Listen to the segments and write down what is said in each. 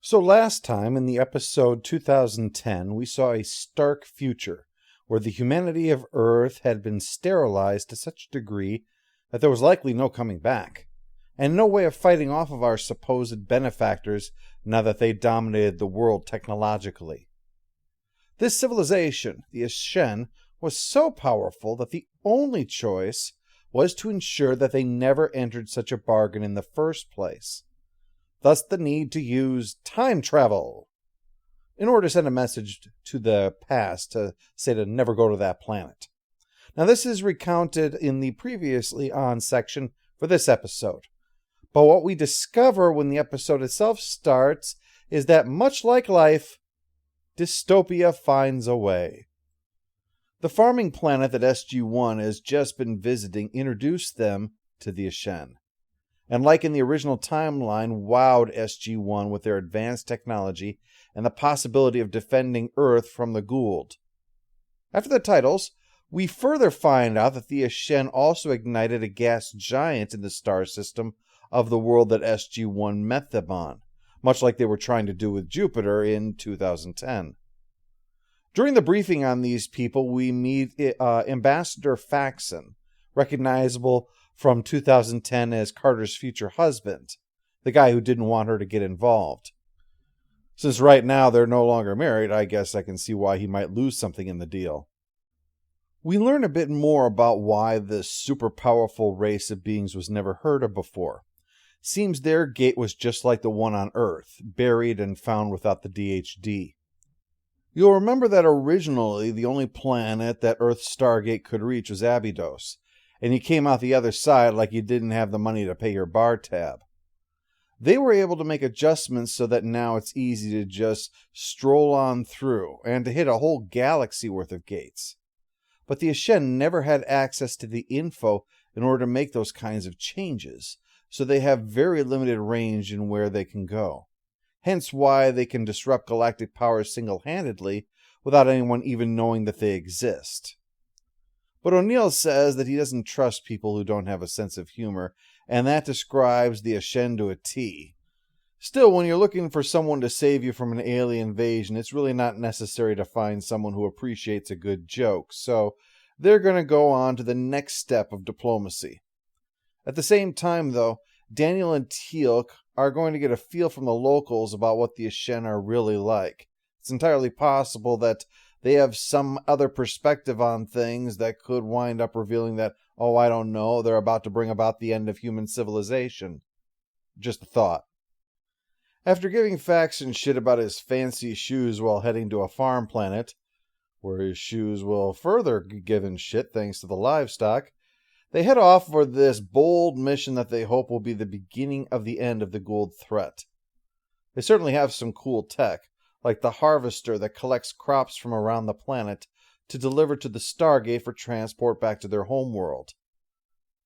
So last time in the episode 2010, we saw a stark future where the humanity of Earth had been sterilized to such a degree that there was likely no coming back, and no way of fighting off of our supposed benefactors now that they dominated the world technologically. This civilization, the Ashen, was so powerful that the only choice was to ensure that they never entered such a bargain in the first place. Thus the need to use time travel in order to send a message to the past to say to never go to that planet. Now this is recounted in the previously on section for this episode. But what we discover when the episode itself starts is that much like life, dystopia finds a way. The farming planet that SG-1 has just been visiting introduced them to the Ashen, and like in the original timeline, wowed SG-1 with their advanced technology and the possibility of defending Earth from the Goa'uld. After the titles, we further find out that the Ashen also ignited a gas giant in the star system of the world that SG-1 met them on, much like they were trying to do with Jupiter in 2010. During the briefing on these people, we meet Ambassador Faxon, recognizable from 2010 as Carter's future husband, the guy who didn't want her to get involved. Since right now they're no longer married, I guess I can see why he might lose something in the deal. We learn a bit more about why this super powerful race of beings was never heard of before. Seems their gate was just like the one on Earth, buried and found without the DHD. You'll remember that originally the only planet that Earth's Stargate could reach was Abydos, and you came out the other side like you didn't have the money to pay your bar tab. They were able to make adjustments so that now it's easy to just stroll on through and to hit a whole galaxy worth of gates. But the Ashen never had access to the info in order to make those kinds of changes, so they have very limited range in where they can go. Hence why they can disrupt galactic powers single-handedly without anyone even knowing that they exist. But O'Neill says that he doesn't trust people who don't have a sense of humor, and that describes the Ashen to a T. Still, when you're looking for someone to save you from an alien invasion, it's really not necessary to find someone who appreciates a good joke, so they're going to go on to the next step of diplomacy. At the same time, though, Daniel and Teal'c are going to get a feel from the locals about what the Ashen are really like. It's entirely possible that they have some other perspective on things that could wind up revealing that, oh, I don't know, they're about to bring about the end of human civilization. Just a thought. After giving Faxon shit about his fancy shoes while heading to a farm planet, where his shoes will further be given shit thanks to the livestock, they head off for this bold mission that they hope will be the beginning of the end of the Goa'uld threat. They certainly have some cool tech, like the harvester that collects crops from around the planet to deliver to the Stargate for transport back to their homeworld.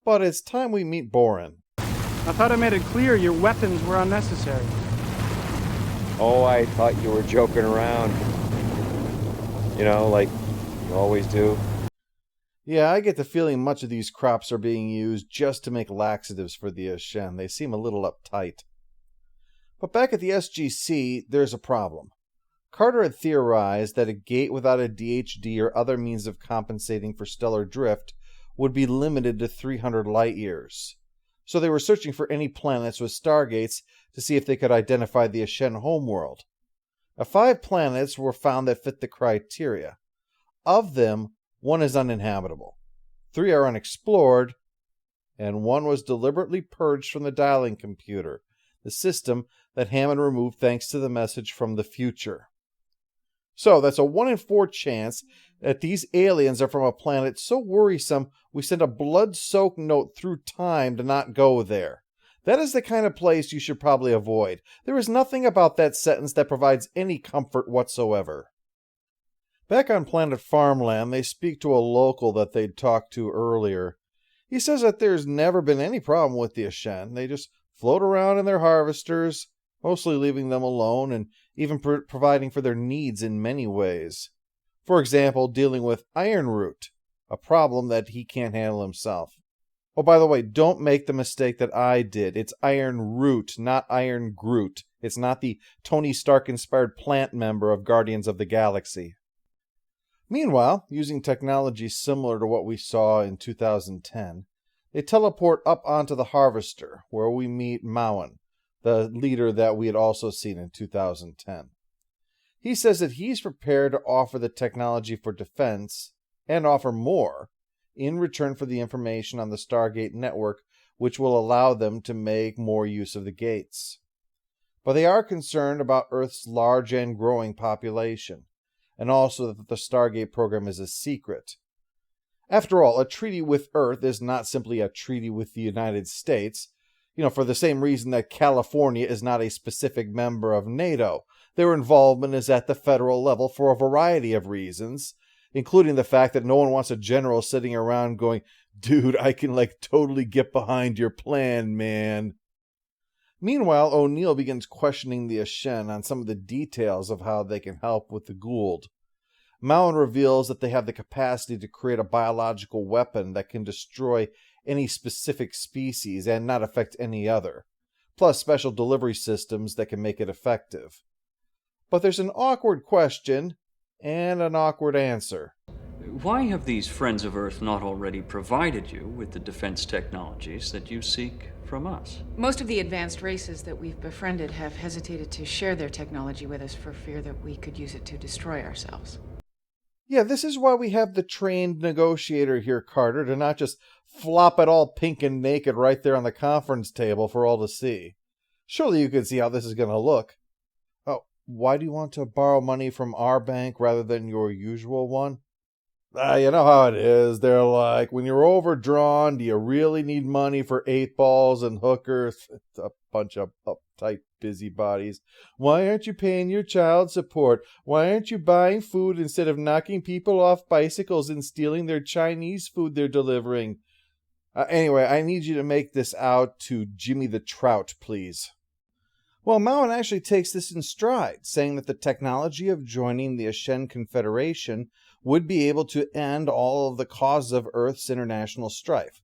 But it's time we meet Boren. I thought I made it clear your weapons were unnecessary. Oh, I thought you were joking around. You know, like you always do. Yeah, I get the feeling much of these crops are being used just to make laxatives for the Ashen. They seem a little uptight. But back at the SGC, there's a problem. Carter had theorized that a gate without a DHD or other means of compensating for stellar drift would be limited to 300 light-years. So they were searching for any planets with stargates to see if they could identify the Ashen homeworld. 5 planets were found that fit the criteria. Of them, 1 is uninhabitable, 3 are unexplored, and 1 was deliberately purged from the dialing computer, the system that Hammond removed thanks to the message from the future. So that's a 1 in 4 chance that these aliens are from a planet so worrisome we send a blood-soaked note through time to not go there. That is the kind of place you should probably avoid. There is nothing about that sentence that provides any comfort whatsoever. Back on planet Farmland, they speak to a local that they'd talked to earlier. He says that there's never been any problem with the Ashen. They just float around in their harvesters, mostly leaving them alone and even providing for their needs in many ways. For example, dealing with iron root, a problem that he can't handle himself. Oh, by the way, don't make the mistake that I did. It's Iron Root, not Iron Groot. It's not the Tony Stark-inspired plant member of Guardians of the Galaxy. Meanwhile, using technology similar to what we saw in 2010, they teleport up onto the Harvester, where we meet Mauen, the leader that we had also seen in 2010. He says that he's prepared to offer the technology for defense, and offer more, in return for the information on the Stargate network, which will allow them to make more use of the gates. But they are concerned about Earth's large and growing population, and also that the Stargate program is a secret. After all, a treaty with Earth is not simply a treaty with the United States, for the same reason that California is not a specific member of NATO. Their involvement is at the federal level for a variety of reasons, including the fact that no one wants a general sitting around going, "Dude, I can totally get behind your plan, man." Meanwhile, O'Neill begins questioning the Ashen on some of the details of how they can help with the Goa'uld. Mauen reveals that they have the capacity to create a biological weapon that can destroy any specific species and not affect any other, plus special delivery systems that can make it effective. But there's an awkward question and an awkward answer. Why have these Friends of Earth not already provided you with the defense technologies that you seek from us? Most of the advanced races that we've befriended have hesitated to share their technology with us for fear that we could use it to destroy ourselves. Yeah, this is why we have the trained negotiator here, Carter, to not just flop it all pink and naked right there on the conference table for all to see. Surely you can see how this is going to look. Oh, why do you want to borrow money from our bank rather than your usual one? You know how it is. They're like, when you're overdrawn, do you really need money for 8-balls and hookers? It's a bunch of uptight busybodies. Why aren't you paying your child support? Why aren't you buying food instead of knocking people off bicycles and stealing their Chinese food they're delivering? Anyway, I need you to make this out to Jimmy the Trout, please. Well, Mauen actually takes this in stride, saying that the technology of joining the Ashen Confederation would be able to end all of the causes of Earth's international strife.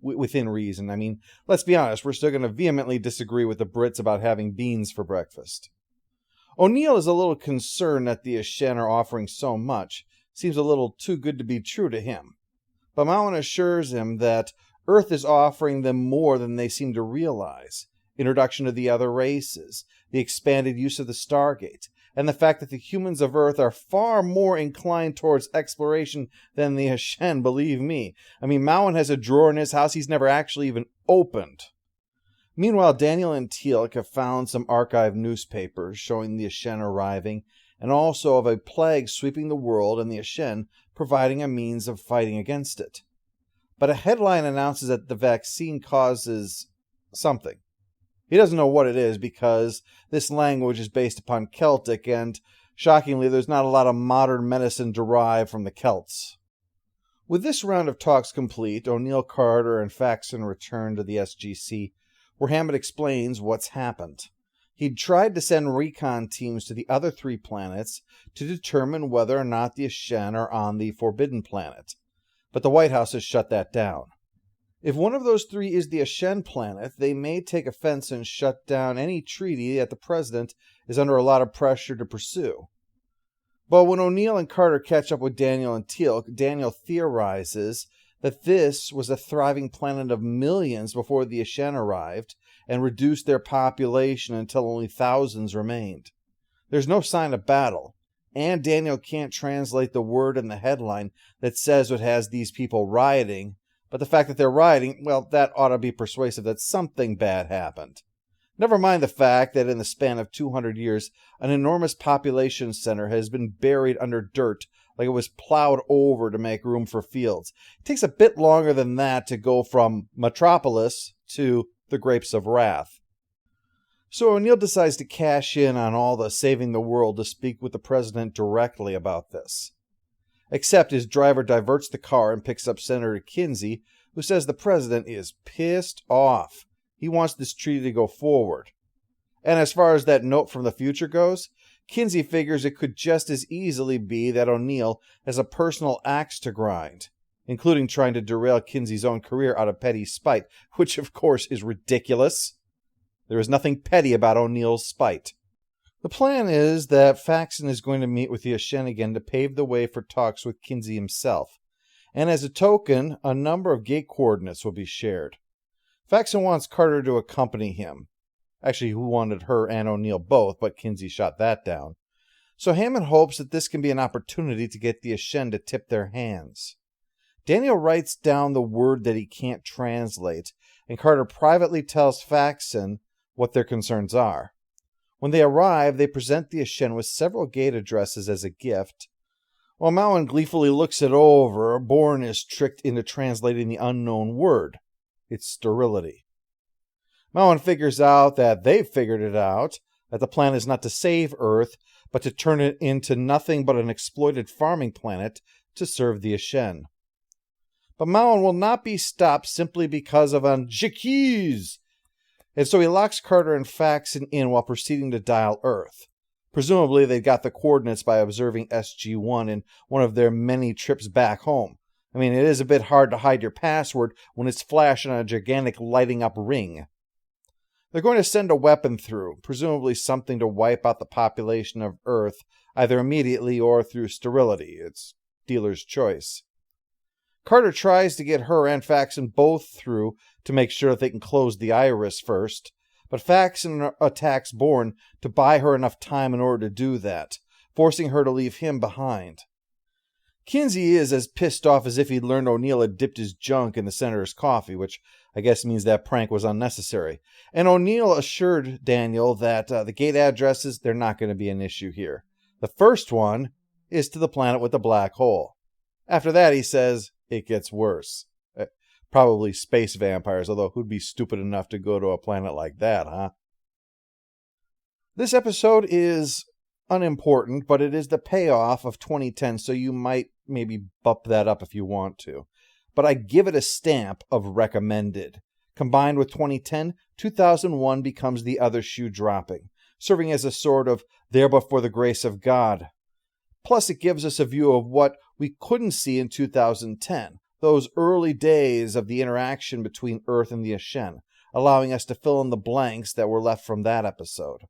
Within reason. Let's be honest, we're still going to vehemently disagree with the Brits about having beans for breakfast. O'Neill is a little concerned that the Ashen are offering so much. Seems a little too good to be true to him. But Mauen assures him that Earth is offering them more than they seem to realize. Introduction of the other races, the expanded use of the Stargate, and the fact that the humans of Earth are far more inclined towards exploration than the Ashen, believe me. Mauen has a drawer in his house he's never actually even opened. Meanwhile, Daniel and Teal'c have found some archived newspapers showing the Ashen arriving, and also of a plague sweeping the world and the Ashen providing a means of fighting against it. But a headline announces that the vaccine causes something. He doesn't know what it is because this language is based upon Celtic, and shockingly, there's not a lot of modern medicine derived from the Celts. With this round of talks complete, O'Neill, Carter, and Faxon return to the SGC, where Hammond explains what's happened. He'd tried to send recon teams to the other 3 planets to determine whether or not the Ashen are on the Forbidden Planet, but the White House has shut that down. If one of those 3 is the Ashen planet, they may take offense and shut down any treaty that the president is under a lot of pressure to pursue. But when O'Neill and Carter catch up with Daniel and Teal'c, Daniel theorizes that this was a thriving planet of millions before the Ashen arrived and reduced their population until only thousands remained. There's no sign of battle, and Daniel can't translate the word in the headline that says it has these people rioting. But the fact that they're rioting, well, that ought to be persuasive that something bad happened. Never mind the fact that in the span of 200 years, an enormous population center has been buried under dirt like it was plowed over to make room for fields. It takes a bit longer than that to go from Metropolis to the Grapes of Wrath. So O'Neill decides to cash in on all the saving the world to speak with the president directly about this. Except his driver diverts the car and picks up Senator Kinsey, who says the president is pissed off. He wants this treaty to go forward. And as far as that note from the future goes, Kinsey figures it could just as easily be that O'Neill has a personal axe to grind. including trying to derail Kinsey's own career out of petty spite, which of course is ridiculous. There is nothing petty about O'Neill's spite. The plan is that Faxon is going to meet with the Ashen again to pave the way for talks with Kinsey himself, and as a token, a number of gate coordinates will be shared. Faxon wants Carter to accompany him. Actually, he wanted her and O'Neill both, but Kinsey shot that down. So Hammond hopes that this can be an opportunity to get the Ashen to tip their hands. Daniel writes down the word that he can't translate, and Carter privately tells Faxon what their concerns are. When they arrive, they present the Ashen with several gate addresses as a gift. While Mowen gleefully looks it over, Bourne is tricked into translating the unknown word. It's sterility. Mowen figures out that they've figured it out, that the plan is not to save Earth, but to turn it into nothing but an exploited farming planet to serve the Ashen. But Mowen will not be stopped simply because of an j'accuse, and so he locks Carter and Faxon in while proceeding to dial Earth. Presumably they got the coordinates by observing SG-1 in one of their many trips back home. I mean, it is a bit hard to hide your password when it's flashing on a gigantic lighting up ring. They're going to send a weapon through, presumably something to wipe out the population of Earth, either immediately or through sterility. It's dealer's choice. Carter tries to get her and Faxon both through to make sure that they can close the iris first, but Faxon attacks Bourne to buy her enough time in order to do that, forcing her to leave him behind. Kinsey is as pissed off as if he'd learned O'Neill had dipped his junk in the senator's coffee, which I guess means that prank was unnecessary. And O'Neill assured Daniel that the gate addresses, they're not going to be an issue here. The first one is to the planet with the black hole. After that, he says, it gets worse. Probably space vampires, although who'd be stupid enough to go to a planet like that, huh? This episode is unimportant, but it is the payoff of 2010, so you might maybe bump that up if you want to. But I give it a stamp of recommended. Combined with 2010, 2001 becomes the other shoe dropping, serving as a sort of there but for the grace of God. Plus, it gives us a view of what we couldn't see in 2010, those early days of the interaction between Earth and the Ashen, allowing us to fill in the blanks that were left from that episode.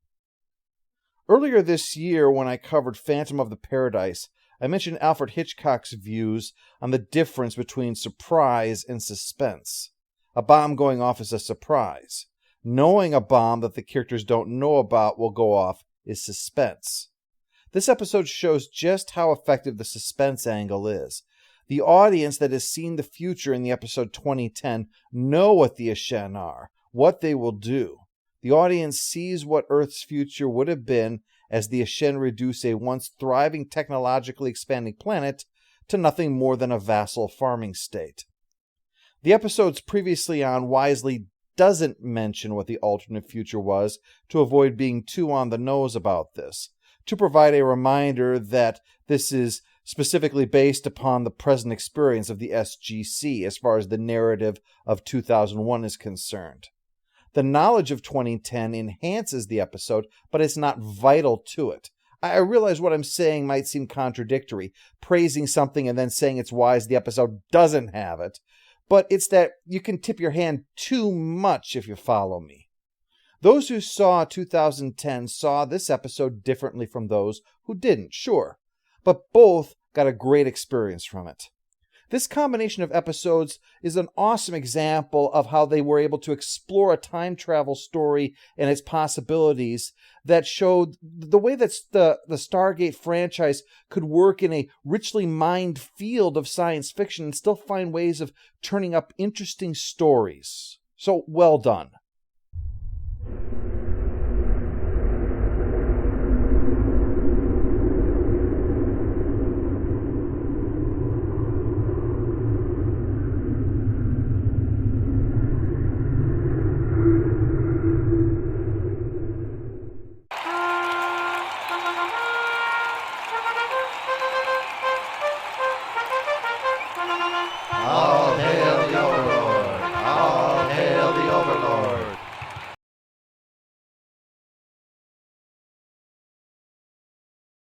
Earlier this year, when I covered Phantom of the Paradise, I mentioned Alfred Hitchcock's views on the difference between surprise and suspense. A bomb going off is a surprise. Knowing a bomb that the characters don't know about will go off is suspense. This episode shows just how effective the suspense angle is. The audience that has seen the future in the episode 2010 know what the Ashen are, what they will do. The audience sees what Earth's future would have been as the Ashen reduce a once thriving, technologically expanding planet to nothing more than a vassal farming state. The episodes previously on wisely doesn't mention what the alternate future was to avoid being too on the nose about this, to provide a reminder that this is specifically based upon the present experience of the SGC as far as the narrative of 2001 is concerned. The knowledge of 2010 enhances the episode, but it's not vital to it. I realize what I'm saying might seem contradictory, praising something and then saying it's wise the episode doesn't have it, but it's that you can tip your hand too much if you follow me. Those who saw 2010 saw this episode differently from those who didn't, sure, but both got a great experience from it. This combination of episodes is an awesome example of how they were able to explore a time travel story and its possibilities that showed the way that the Stargate franchise could work in a richly mined field of science fiction and still find ways of turning up interesting stories. So, well done.